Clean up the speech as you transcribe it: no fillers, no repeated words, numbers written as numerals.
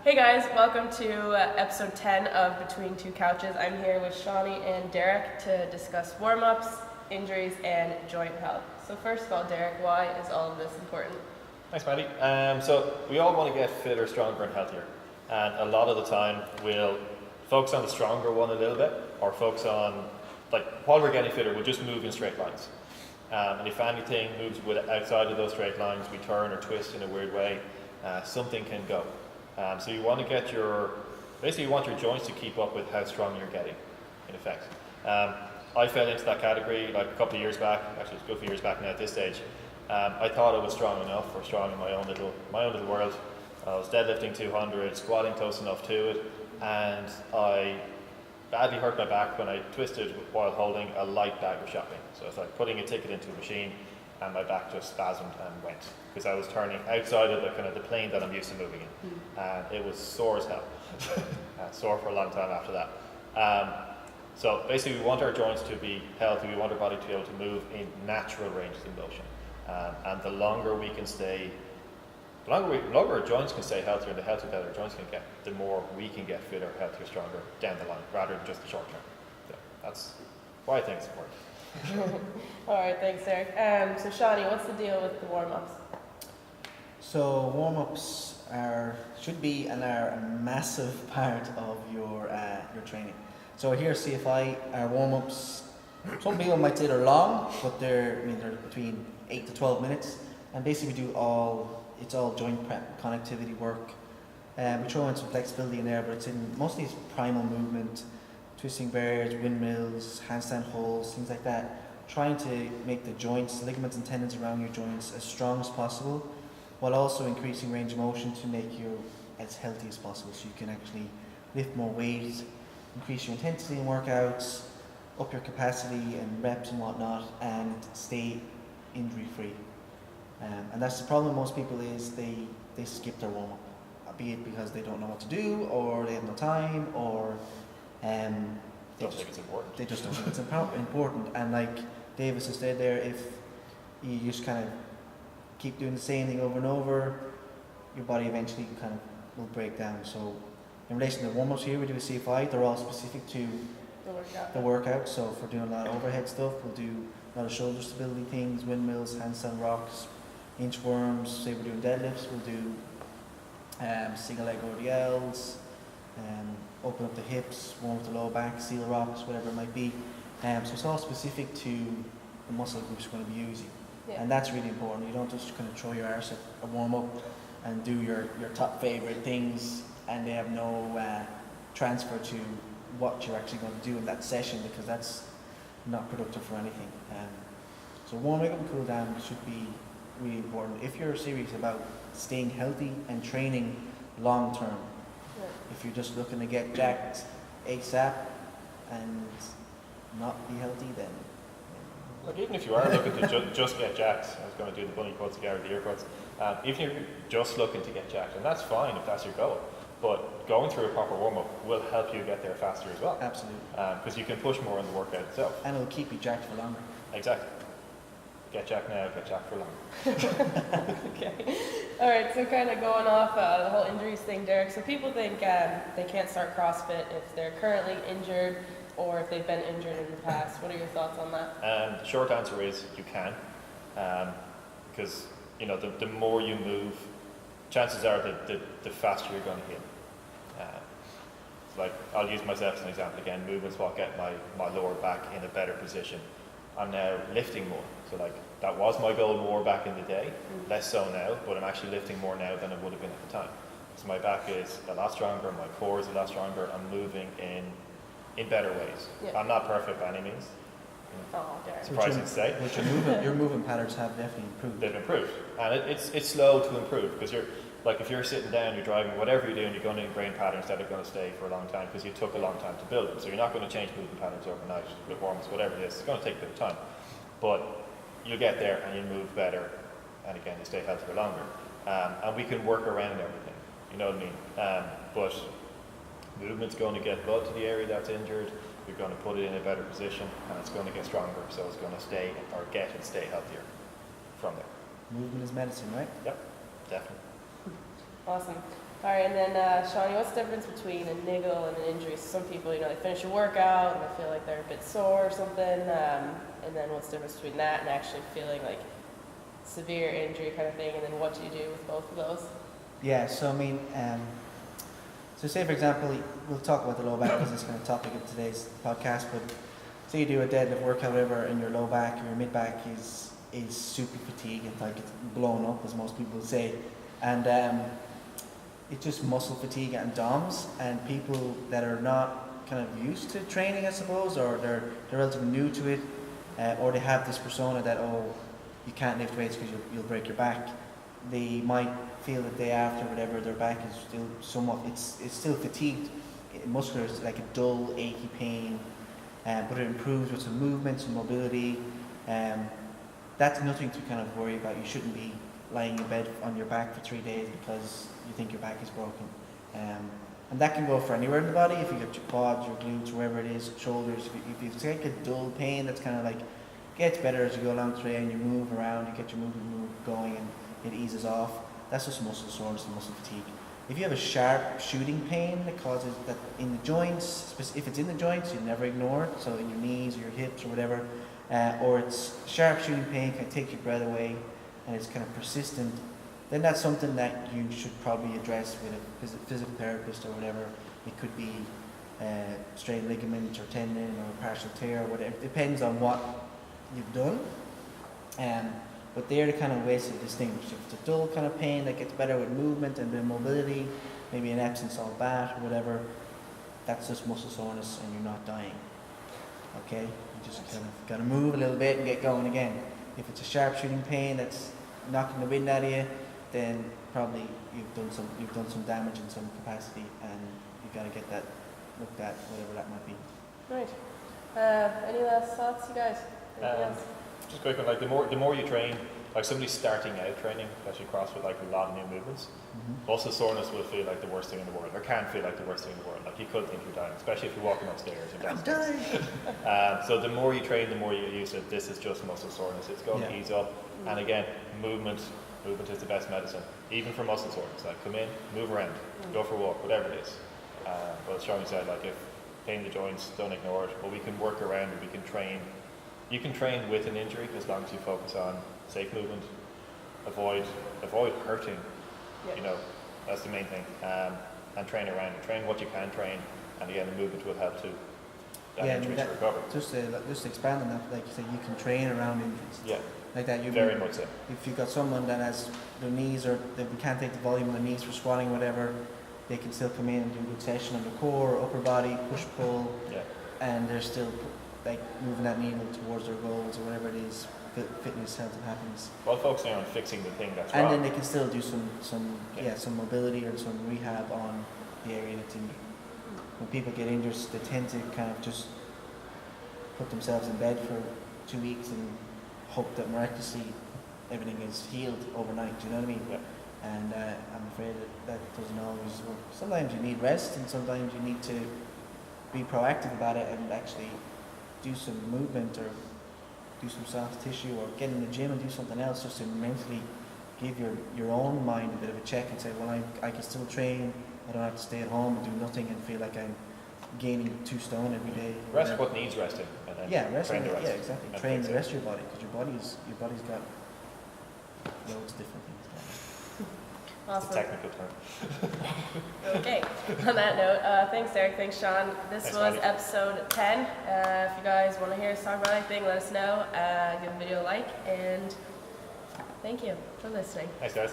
Hey guys, welcome to episode 10 of Between Two Couches. I'm here with Shawnee and Derek to discuss warm-ups, injuries, and joint health. So first of all, Derek, why is all of this important? Thanks, Maddie. So we all want to get fitter, stronger, and healthier. And a lot of the time, we'll focus on the stronger one a little bit, or focus on, like, while we're getting fitter, we'll just move in straight lines. And if anything moves outside of those straight lines, we turn or twist in a weird way, something can go. So you want to get you want your joints to keep up with how strong you're getting, in effect. I fell into that category like a couple of years back, actually it's a good few years back now at this stage. I thought I was strong enough, or strong in my own little world. I was deadlifting 200, squatting close enough to it, and I badly hurt my back when I twisted while holding a light bag of shopping. So it's like putting a ticket into a machine, and my back just spasmed and went, because I was turning outside of the plane that I'm used to moving in. And it was sore as hell. Sore for a long time after that. So basically we want our joints to be healthy, we want our body to be able to move in natural ranges of motion. And the longer our joints can stay healthier, and the healthier that our joints can get, the more we can get fitter, healthier, stronger down the line, rather than just the short term. So that's why I think it's important. All right, thanks, Derek. So Shawnee, what's the deal with the warm-ups? So warm-ups should be and are a massive part of your training. So here at CFI, our warm-ups, some people might say they're long, but they're between 8 to 12 minutes, and basically it's all joint prep, connectivity work. We throw in some flexibility in there, but it's in mostly primal movement, twisting bears, windmills, handstand holds, things like that. Trying to make the joints, ligaments and tendons around your joints as strong as possible, while also increasing range of motion to make you as healthy as possible, so you can actually lift more weight, increase your intensity in workouts, up your capacity and reps and whatnot, and stay injury free. And that's the problem with most people, is they skip their warm-up, be it because they don't know what to do, or they have no time, or they Don't think it's important. They just don't think it's important. And like Davis has said there, if you just kind of keep doing the same thing over and over, your body eventually kind of will break down. So in relation to the warm-ups here, we do a CFI, they're all specific to the workout. So if we're doing a lot of overhead stuff, we'll do a lot of shoulder stability things, windmills, handstand rocks, inchworms. Say we're doing deadlifts, we'll do single leg RDLs, open up the hips, warm up the low back, seal rocks, whatever it might be. So it's all specific to the muscle groups you're going to be using. Yeah. And that's really important. You don't just kind of throw your arse at a warm up and do your top favorite things, and they have no transfer to what you're actually going to do in that session, because that's not productive for anything. So warming up and cool down should be really important if you're serious about staying healthy and training long term. If you're just looking to get jacked ASAP and not be healthy, then... Like, even if you are looking to just get jacked, I was going to do the bunny quotes again, or the ear quotes, even if you're just looking to get jacked, and that's fine if that's your goal, but going through a proper warm-up will help you get there faster as well. Absolutely. Because you can push more in the workout itself. And it'll keep you jacked for longer. Exactly. Get jacked now, get jacked for longer. Okay. All right, so kind of going off the whole injuries thing, Derek. So people think they can't start CrossFit if they're currently injured or if they've been injured in the past. What are your thoughts on that? The short answer is you can. Because, the more you move, chances are that the faster you're going to heal. Like, I'll use myself as an example again. Movements will get my lower back in a better position. I'm now lifting more. So like, that was my goal more back in the day, less so now, but I'm actually lifting more now than I would have been at the time. So my back is a lot stronger, my core is a lot stronger, I'm moving in better ways. Yeah. I'm not perfect by any means. Oh, Derek. Surprising to say. Which your movement patterns have definitely improved. They've improved. And it's slow to improve, because if you're sitting down, you're driving, whatever you're doing, you're going to ingrain patterns that are going to stay for a long time, because you took a long time to build them. So you're not going to change movement patterns overnight with warm-ups, whatever it is. It's going to take a bit of time. But you'll get there and you'll move better, and again, you stay healthier longer. And we can work around everything, you know what I mean? But movement's going to get blood to the area that's injured, you're going to put it in a better position, and it's going to get stronger, so it's going to stay healthier from there. Movement is medicine, right? Yep, definitely. Awesome. All right, and then Shawnee, what's the difference between a niggle and an injury? So some people, they finish a workout and they feel like they're a bit sore or something, and then what's the difference between that and actually feeling like severe injury kind of thing, and then what do you do with both of those? Yeah, so I mean, so say for example, we'll talk about the low back because it's kind of topic of today's podcast, but say you do a deadlift workout, whatever, and your low back or your mid back is super fatigued and like it's blown up, as most people would say, and it's just muscle fatigue and DOMS, and people that are not kind of used to training, I suppose, or they're relatively new to it, or they have this persona that, oh, you can't lift weights because you'll break your back. They might feel the day after, whatever, their back is still somewhat, it's still fatigued, muscular, it's like a dull, achy pain, but it improves with some movement, some mobility. That's nothing to kind of worry about. You shouldn't be lying in bed on your back for 3 days because you think your back is broken. And that can go for anywhere in the body. If you get your quads, your glutes, wherever it is, shoulders, if you take a dull pain that's kind of like gets better as you go along the day and you move around, you get your movement going and it eases off, that's just muscle soreness and muscle fatigue. If you have a sharp shooting pain that causes that in the joints, if it's in the joints, you never ignore it, so in your knees or your hips or whatever, or it's sharp shooting pain, can take your breath away, and it's kind of persistent, then that's something that you should probably address with a physical therapist or whatever. It could be strained ligament or tendon or partial tear or whatever. It depends on what you've done. But they're the kind of ways to distinguish. If it's a dull kind of pain that gets better with movement and then mobility, maybe an Epsom salt bath or whatever, that's just muscle soreness and you're not dying. Okay? You just kind of got to move a little bit and get going again. If it's a sharp shooting pain that's knocking the wind out of you, then probably you've done some damage in some capacity, and you've got to get that looked at, whatever that might be. Right. Any last thoughts, you guys? Anything else? Just quick one, like the more you train, like somebody starting out training, especially CrossFit, like a lot of new movements, muscle soreness will feel like the worst thing in the world, or can feel like the worst thing in the world. Like you could think you're dying, especially if you're walking upstairs or downstairs. So the more you train, the more you get used to it. This is just muscle soreness. It's going to ease up. And again, movement is the best medicine, even for muscle soreness. Like come in, move around, go for a walk, whatever it is. But as Shawnee said, like if pain in the joints, don't ignore it. But we can work around it. We can train. You can train with an injury as long as you focus on safe movement, avoid hurting. That's the main thing. And train around it. Train what you can train, and again, the movement will help too. Injury to recover. Just to expand on that, like you say, you can train around injuries. Yeah. Like that, Very much so. If you've got someone that has their knees or they can't take the volume of their knees for squatting, whatever, they can still come in and do a good session on the core, or upper body, push pull, and they're still like moving that needle towards their goals or whatever it is, fitness, health and happiness. While focusing on fixing the thing that's wrong. And then they can still do some mobility or some rehab on the area that's injured. When people get injured, they tend to kind of just put themselves in bed for 2 weeks and hope that miraculously everything is healed overnight. Do you know what I mean? Yeah. And I'm afraid that doesn't always work. Sometimes you need rest, and sometimes you need to be proactive about it and actually do some movement or do some soft tissue or get in the gym and do something else just to mentally give your own mind a bit of a check and say, well, I can still train. I don't have to stay at home and do nothing and feel like I'm gaining 2 stone every day. Rest what needs resting, and then train the rest. Yeah, exactly. Train the rest of your body, because your body's got loads of different things going on. Awesome. It's a technical term. Okay. On that note, thanks Derek, thanks Sean. This was episode 10. If you guys want to hear us talk about anything, let us know. Give the video a like, and thank you for listening. Thanks guys.